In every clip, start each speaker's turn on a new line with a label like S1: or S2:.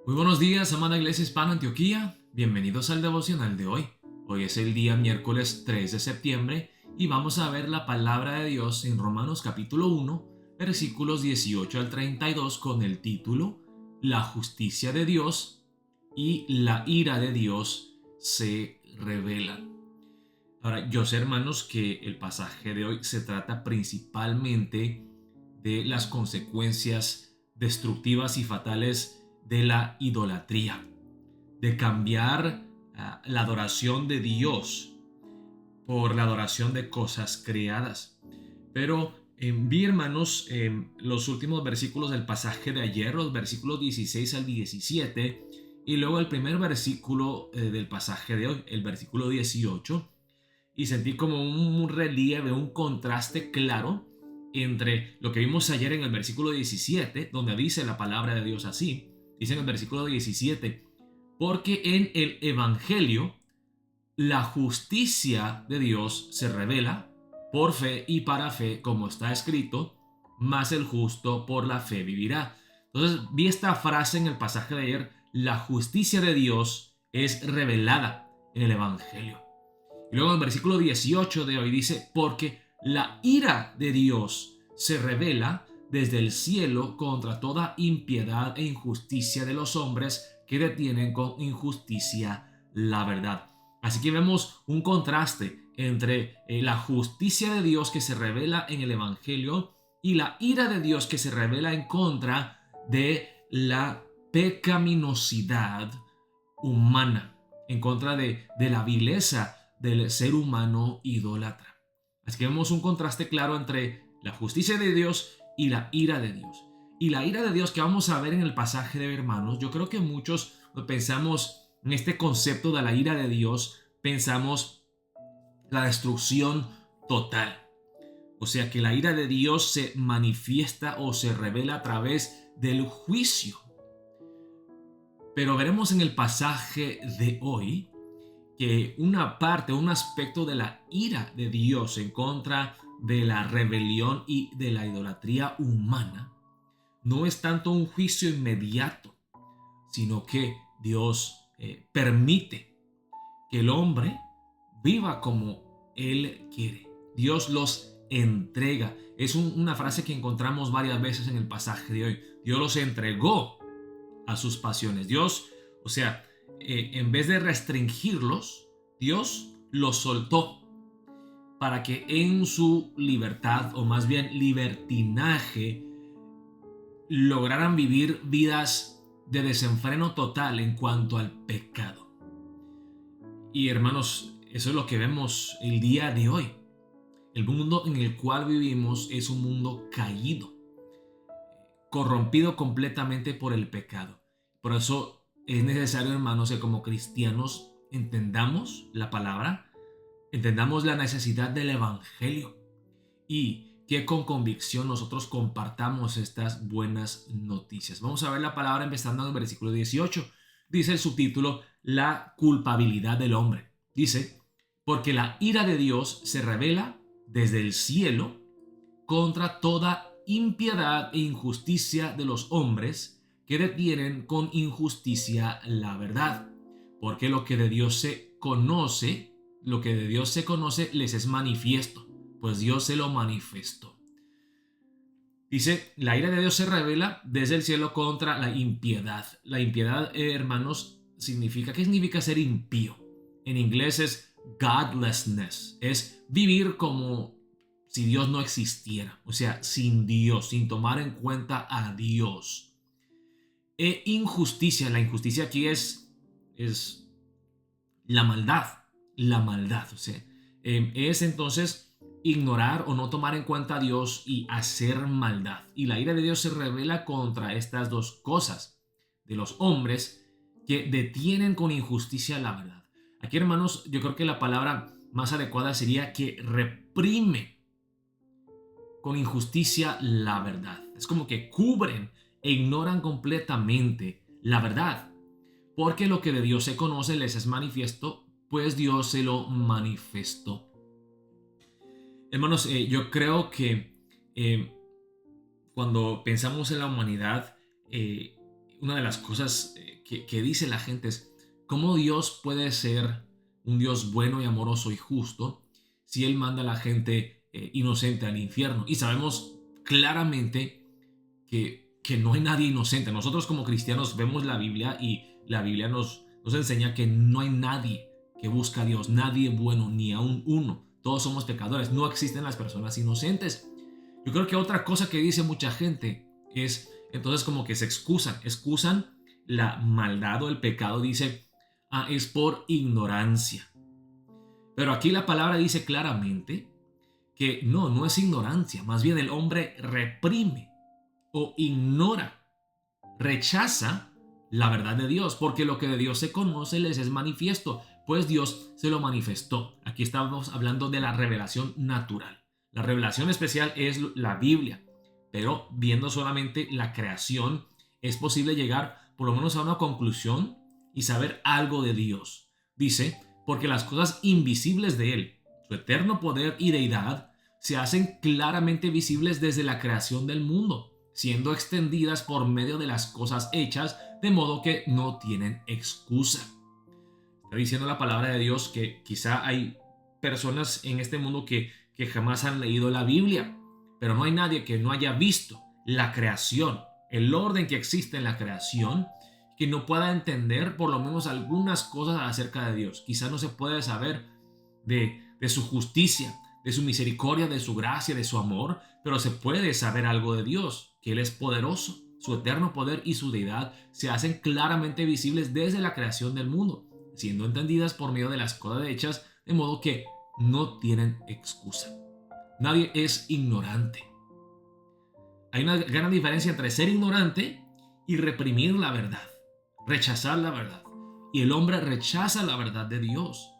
S1: Muy buenos días, amada Iglesia Hispana Antioquía. Bienvenidos al devocional de hoy. Hoy es el día miércoles 3 de septiembre y vamos a ver la palabra de Dios en Romanos capítulo 1, versículos 18 al 32 con el título La justicia de Dios y la ira de Dios se revelan. Ahora, yo sé, hermanos, que el pasaje de hoy se trata principalmente de las consecuencias destructivas y fatales de la idolatría, de cambiar la adoración de Dios por la adoración de cosas creadas. Pero vi, hermanos, los últimos versículos del pasaje de ayer, los versículos 16 al 17, y luego el primer versículo del pasaje de hoy, el versículo 18, y sentí como un relieve, un contraste claro entre lo que vimos ayer en el versículo 17, donde dice la palabra de Dios así, dice en el versículo 17, porque en el Evangelio la justicia de Dios se revela por fe y para fe, como está escrito, mas el justo por la fe vivirá. Entonces vi esta frase en el pasaje de ayer, la justicia de Dios es revelada en el Evangelio. Y luego en el versículo 18 de hoy dice, porque la ira de Dios se revela desde el cielo contra toda impiedad e injusticia de los hombres que detienen con injusticia la verdad. Así que vemos un contraste entre la justicia de Dios que se revela en el Evangelio y la ira de Dios que se revela en contra de la pecaminosidad humana, en contra de la vileza del ser humano idólatra. Así que vemos un contraste claro entre la justicia de Dios y la ira de Dios. Y la ira de Dios que vamos a ver en el pasaje de hermanos, yo creo que muchos pensamos en este concepto de la ira de Dios, pensamos la destrucción total. O sea que la ira de Dios se manifiesta o se revela a través del juicio. Pero veremos en el pasaje de hoy que una parte, un aspecto de la ira de Dios en contra de la rebelión y de la idolatría humana no es tanto un juicio inmediato, sino que Dios permite que el hombre viva como Él quiere. Dios los entrega. Es una frase que encontramos varias veces en el pasaje de hoy. Dios los entregó a sus pasiones. Dios, o sea, en vez de restringirlos, Dios los soltó para que en su libertad, o más bien libertinaje, lograran vivir vidas de desenfreno total en cuanto al pecado. Y hermanos, eso es lo que vemos el día de hoy. El mundo en el cual vivimos es un mundo caído, corrompido completamente por el pecado. Por eso es necesario, hermanos, que como cristianos entendamos la palabra, entendamos la necesidad del Evangelio y que con convicción nosotros compartamos estas buenas noticias. Vamos a ver la palabra empezando en el versículo 18. Dice el subtítulo, la culpabilidad del hombre. Dice, porque la ira de Dios se revela desde el cielo contra toda impiedad e injusticia de los hombres que detienen con injusticia la verdad. Porque lo que de Dios se conoce, lo que de Dios se conoce les es manifiesto, pues Dios se lo manifestó. Dice, la ira de Dios se revela desde el cielo contra la impiedad. La impiedad, hermanos, significa, ¿qué significa ser impío? En inglés es godlessness, es vivir como si Dios no existiera, o sea, sin Dios, sin tomar en cuenta a Dios. E injusticia, la injusticia aquí es la maldad, o sea, es entonces ignorar o no tomar en cuenta a Dios y hacer maldad. Y la ira de Dios se revela contra estas dos cosas, de los hombres que detienen con injusticia la verdad. Aquí, hermanos, yo creo que la palabra más adecuada sería que reprime con injusticia la verdad. Es como que cubren e ignoran completamente la verdad. Porque lo que de Dios se conoce les es manifiesto, pues Dios se lo manifestó. Hermanos, yo creo que cuando pensamos en la humanidad, una de las cosas que dice la gente es, ¿cómo Dios puede ser un Dios bueno y amoroso y justo si Él manda a la gente inocente al infierno? Y sabemos claramente que no hay nadie inocente. Nosotros como cristianos vemos la Biblia y la Biblia nos enseña que no hay nadie que busca a Dios, nadie bueno, ni aun uno. Todos somos pecadores, no existen las personas inocentes. Yo creo que otra cosa que dice mucha gente es, entonces como que se excusan la maldad o el pecado, dice, es por ignorancia. Pero aquí la palabra dice claramente que no es ignorancia, más bien el hombre reprime o ignora, rechaza la verdad de Dios, porque lo que de Dios se conoce les es manifiesto, pues Dios se lo manifestó. Aquí estamos hablando de la revelación natural. La revelación especial es la Biblia, pero viendo solamente la creación es posible llegar por lo menos a una conclusión y saber algo de Dios. Dice, porque las cosas invisibles de Él, su eterno poder y deidad, se hacen claramente visibles desde la creación del mundo, siendo extendidas por medio de las cosas hechas, de modo que no tienen excusa. Está diciendo la palabra de Dios que quizá hay personas en este mundo que jamás han leído la Biblia, pero no hay nadie que no haya visto la creación, el orden que existe en la creación, que no pueda entender por lo menos algunas cosas acerca de Dios. Quizá no se puede saber de su justicia, de su misericordia, de su gracia, de su amor, pero se puede saber algo de Dios, que Él es poderoso. Su eterno poder y su deidad se hacen claramente visibles desde la creación del mundo, siendo entendidas por medio de las cosas hechas, de modo que no tienen excusa. Nadie es ignorante. Hay una gran diferencia entre ser ignorante y reprimir la verdad, rechazar la verdad. Y el hombre rechaza la verdad de Dios.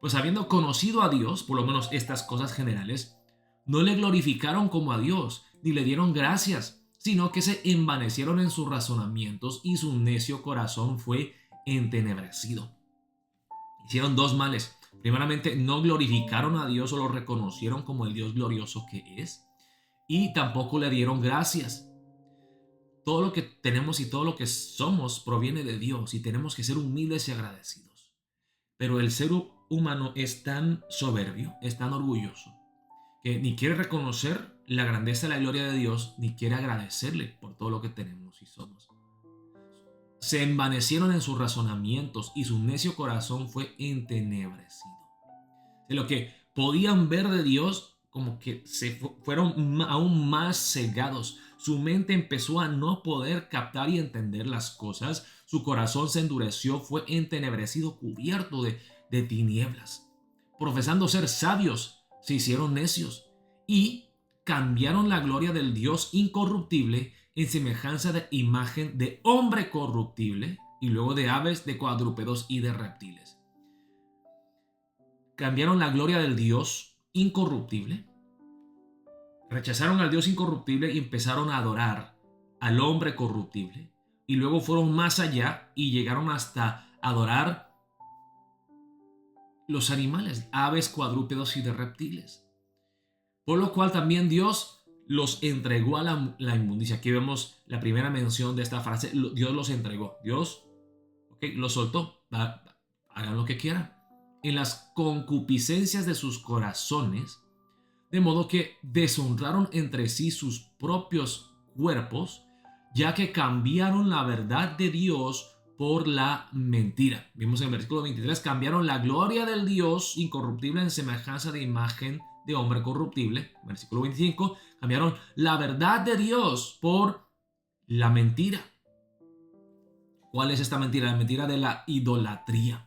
S1: Pues habiendo conocido a Dios, por lo menos estas cosas generales, no le glorificaron como a Dios, ni le dieron gracias, sino que se envanecieron en sus razonamientos y su necio corazón fue entenebrecido. Hicieron dos males. Primeramente, no glorificaron a Dios o lo reconocieron como el Dios glorioso que es, y tampoco le dieron gracias. Todo lo que tenemos y todo lo que somos proviene de Dios y tenemos que ser humildes y agradecidos. Pero el ser humano es tan soberbio, es tan orgulloso, que ni quiere reconocer la grandeza y la gloria de Dios, ni quiere agradecerle por todo lo que tenemos y somos. Se envanecieron en sus razonamientos y su necio corazón fue entenebrecido. De lo que podían ver de Dios, como que se fueron aún más cegados. Su mente empezó a no poder captar y entender las cosas. Su corazón se endureció, fue entenebrecido, cubierto de tinieblas. Profesando ser sabios, se hicieron necios y cambiaron la gloria del Dios incorruptible en semejanza de imagen de hombre corruptible y luego de aves, de cuadrúpedos y de reptiles. Cambiaron la gloria del Dios incorruptible, rechazaron al Dios incorruptible y empezaron a adorar al hombre corruptible. Y luego fueron más allá y llegaron hasta adorar los animales, aves, cuadrúpedos y de reptiles. Por lo cual también Dios los entregó a la inmundicia. Aquí vemos la primera mención de esta frase. Dios los entregó. Dios los soltó. Hagan lo que quieran. En las concupiscencias de sus corazones, de modo que deshonraron entre sí sus propios cuerpos, ya que cambiaron la verdad de Dios por la mentira. Vimos en el versículo 23, cambiaron la gloria del Dios incorruptible en semejanza de imagen de hombre corruptible. Versículo 25, cambiaron la verdad de Dios por la mentira. ¿Cuál es esta mentira? La mentira de la idolatría.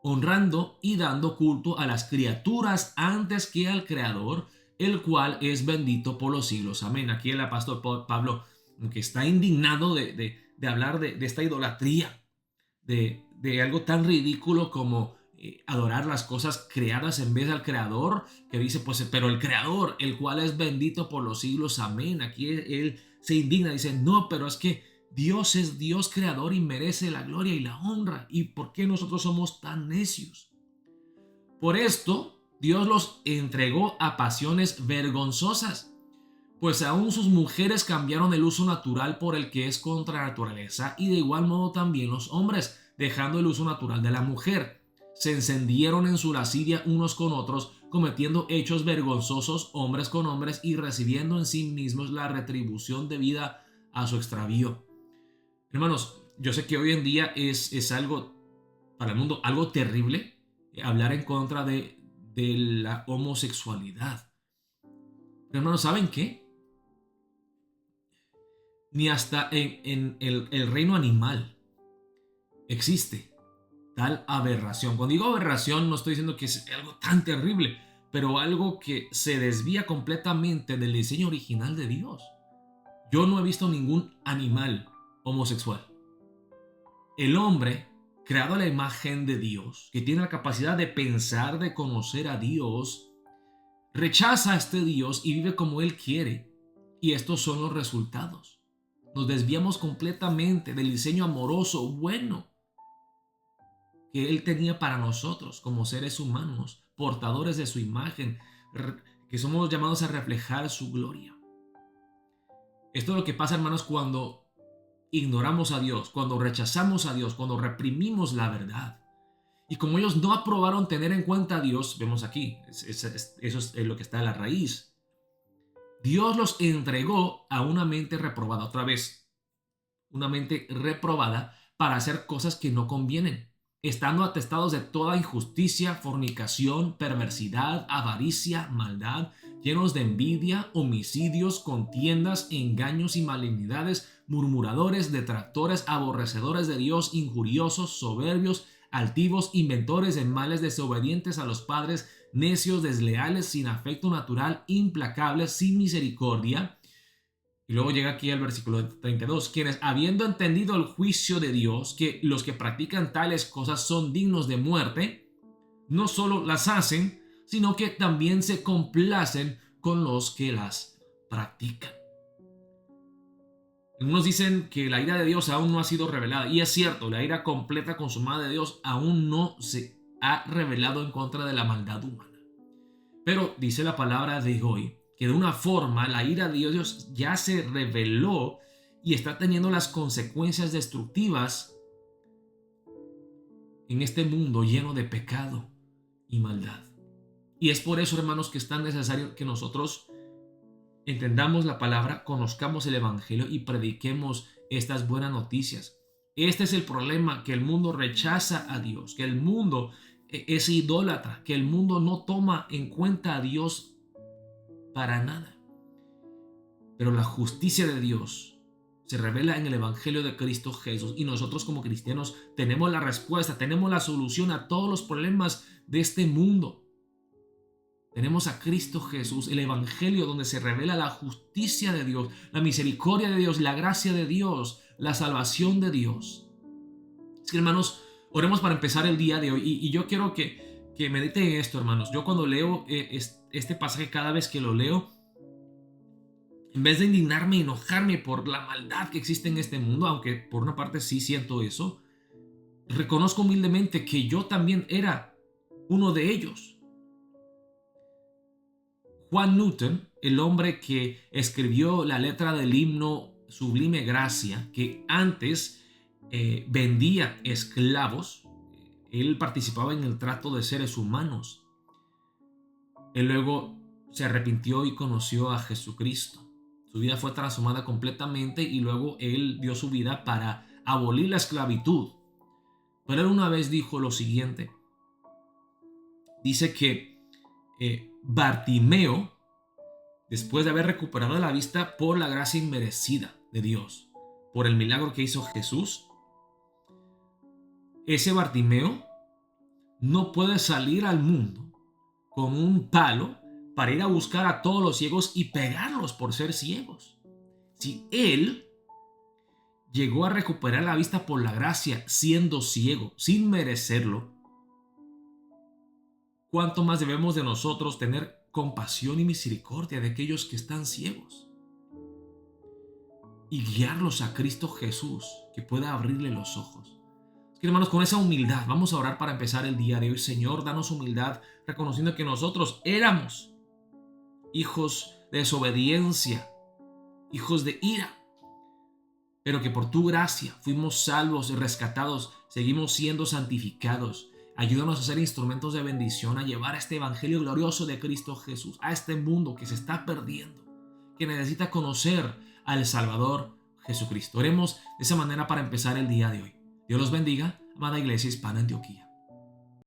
S1: Honrando y dando culto a las criaturas antes que al Creador, el cual es bendito por los siglos. Amén. Aquí el apóstol Pablo, que está indignado de hablar de esta idolatría, de algo tan ridículo como adorar las cosas creadas en vez del Creador, que dice, pues, pero el Creador, el cual es bendito por los siglos. Amén. Aquí él se indigna, dice, no, pero es que Dios es Dios creador y merece la gloria y la honra. ¿Y por qué nosotros somos tan necios? Por esto, Dios los entregó a pasiones vergonzosas, pues aún sus mujeres cambiaron el uso natural por el que es contra la naturaleza, y de igual modo también los hombres, dejando el uso natural de la mujer. Se encendieron en su lascivia unos con otros, cometiendo hechos vergonzosos hombres con hombres y recibiendo en sí mismos la retribución debida a su extravío. Hermanos, yo sé que hoy en día es algo para el mundo, algo terrible, hablar en contra de la homosexualidad. Pero hermanos, ¿saben qué? Ni hasta en el reino animal existe tal aberración. Cuando digo aberración, no estoy diciendo que es algo tan terrible, pero algo que se desvía completamente del diseño original de Dios. Yo no he visto ningún animal homosexual. El hombre, creado a la imagen de Dios, que tiene la capacidad de pensar, de conocer a Dios, rechaza a este Dios y vive como Él quiere. Y estos son los resultados. Nos desviamos completamente del diseño amoroso, bueno, que Él tenía para nosotros como seres humanos, portadores de su imagen, que somos llamados a reflejar su gloria. Esto es lo que pasa, hermanos, cuando ignoramos a Dios, cuando rechazamos a Dios, cuando reprimimos la verdad. Y como ellos no aprobaron tener en cuenta a Dios, vemos aquí, eso es lo que está en la raíz. Dios los entregó a una mente reprobada, otra vez, una mente reprobada para hacer cosas que no convienen, estando atestados de toda injusticia, fornicación, perversidad, avaricia, maldad, llenos de envidia, homicidios, contiendas, engaños y malignidades, murmuradores, detractores, aborrecedores de Dios, injuriosos, soberbios, altivos, inventores de males, desobedientes a los padres, necios, desleales, sin afecto natural, implacables, sin misericordia. Y luego llega aquí el versículo 32, quienes habiendo entendido el juicio de Dios, que los que practican tales cosas son dignos de muerte, no solo las hacen, sino que también se complacen con los que las practican. Algunos dicen que la ira de Dios aún no ha sido revelada, y es cierto, la ira completa consumada de Dios aún no se ha revelado en contra de la maldad humana. Pero dice la palabra de hoy que de una forma la ira de Dios ya se reveló y está teniendo las consecuencias destructivas en este mundo lleno de pecado y maldad. Y es por eso, hermanos, que es tan necesario que nosotros entendamos la palabra, conozcamos el evangelio y prediquemos estas buenas noticias. Este es el problema, que el mundo rechaza a Dios, que el mundo es idólatra, que el mundo no toma en cuenta a Dios para nada. Pero la justicia de Dios se revela en el evangelio de Cristo Jesús, y nosotros como cristianos tenemos la respuesta, tenemos la solución a todos los problemas de este mundo. Tenemos a Cristo Jesús, el evangelio donde se revela la justicia de Dios, la misericordia de Dios, la gracia de Dios, la salvación de Dios. Así que, hermanos, oremos para empezar el día de hoy, y yo quiero que mediten en esto, hermanos. Yo cuando leo este pasaje, cada vez que lo leo, en vez de indignarme y enojarme por la maldad que existe en este mundo, aunque por una parte sí siento eso, reconozco humildemente que yo también era uno de ellos. Juan Newton, el hombre que escribió la letra del himno Sublime Gracia, que antes vendía esclavos, él participaba en el trato de seres humanos. Él luego se arrepintió y conoció a Jesucristo. Su vida fue transformada completamente y luego él dio su vida para abolir la esclavitud. Pero él una vez dijo lo siguiente. Dice que Bartimeo, después de haber recuperado la vista por la gracia inmerecida de Dios, por el milagro que hizo Jesús, ese Bartimeo no puede salir al mundo con un palo para ir a buscar a todos los ciegos y pegarlos por ser ciegos. Si él llegó a recuperar la vista por la gracia siendo ciego, sin merecerlo, ¿cuánto más debemos de nosotros tener compasión y misericordia de aquellos que están ciegos y guiarlos a Cristo Jesús, que pueda abrirle los ojos? Así que, hermanos, con esa humildad vamos a orar para empezar el día de hoy. Señor, danos humildad, reconociendo que nosotros éramos hijos de desobediencia, hijos de ira, pero que por tu gracia fuimos salvos y rescatados, seguimos siendo santificados. Ayúdanos a ser instrumentos de bendición, a llevar este evangelio glorioso de Cristo Jesús a este mundo que se está perdiendo, que necesita conocer al Salvador Jesucristo. Oremos de esa manera para empezar el día de hoy. Dios los bendiga, amada Iglesia Hispana Antioquía.